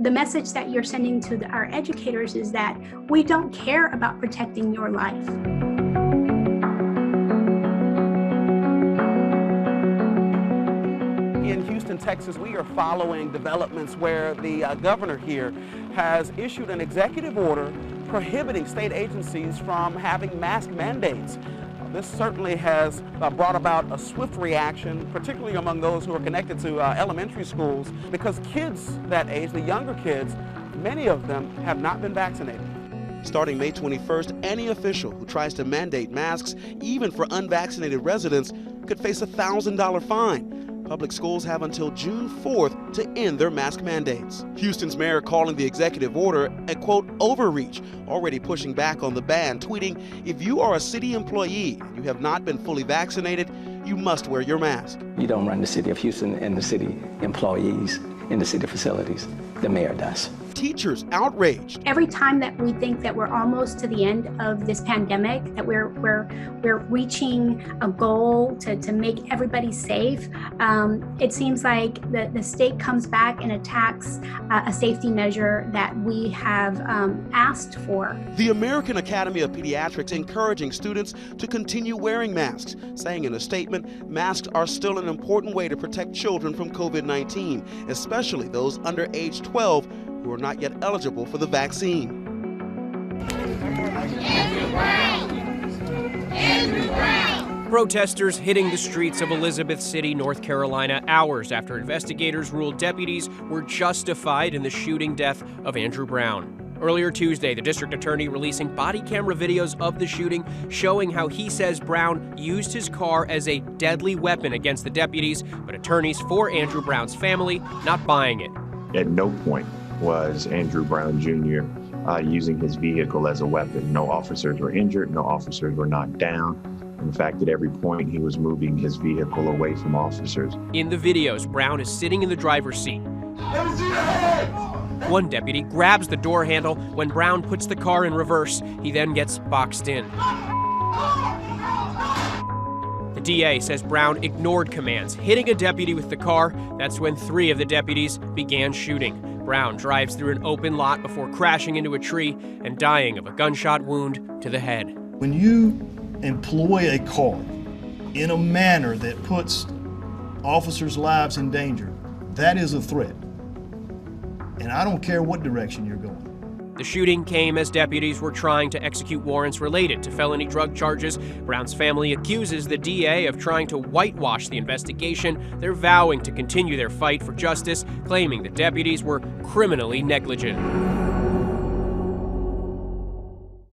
The message that you're sending to our educators is that we don't care about protecting your life. In Houston, Texas, we are following developments where the governor here has issued an executive order prohibiting state agencies from having mask mandates. This certainly has brought about a swift reaction, particularly among those who are connected to elementary schools, because kids that age, the younger kids, many of them have not been vaccinated. Starting May 21st, any official who tries to mandate masks, even for unvaccinated residents, could face a $1,000 fine. Public schools have until June 4th to end their mask mandates. Houston's mayor calling the executive order a, quote, overreach, already pushing back on the ban, tweeting, "If you are a city employee and you have not been fully vaccinated, you must wear your mask." You don't run the city of Houston and the city employees in the city facilities. The mayor does. Teachers outraged. Every time that we think that we're almost to the end of this pandemic, that we're reaching a goal to make everybody safe, it seems like the state comes back and attacks a safety measure that we have asked for. The American Academy of Pediatrics encouraging students to continue wearing masks, saying in a statement, masks are still an important way to protect children from COVID-19, especially those under age 12 who are not yet eligible for the vaccine. Andrew Brown! Andrew Brown! Protesters hitting the streets of Elizabeth City, North Carolina, hours after investigators ruled deputies were justified in the shooting death of Andrew Brown. Earlier Tuesday, the district attorney releasing body camera videos of the shooting showing how he says Brown used his car as a deadly weapon against the deputies, but attorneys for Andrew Brown's family not buying it. At no point was Andrew Brown Jr. Using his vehicle as a weapon. No officers were injured, no officers were knocked down. In fact, at every point, he was moving his vehicle away from officers. In the videos, Brown is sitting in the driver's seat. Let me see your head! One deputy grabs the door handle when Brown puts the car in reverse. He then gets boxed in. The DA says Brown ignored commands, hitting a deputy with the car. That's when 3 of the deputies began shooting. Brown drives through an open lot before crashing into a tree and dying of a gunshot wound to the head. When you employ a car in a manner that puts officers' lives in danger, that is a threat. And I don't care what direction you're going. The shooting came as deputies were trying to execute warrants related to felony drug charges. Brown's family accuses the DA of trying to whitewash the investigation. They're vowing to continue their fight for justice, claiming the deputies were criminally negligent.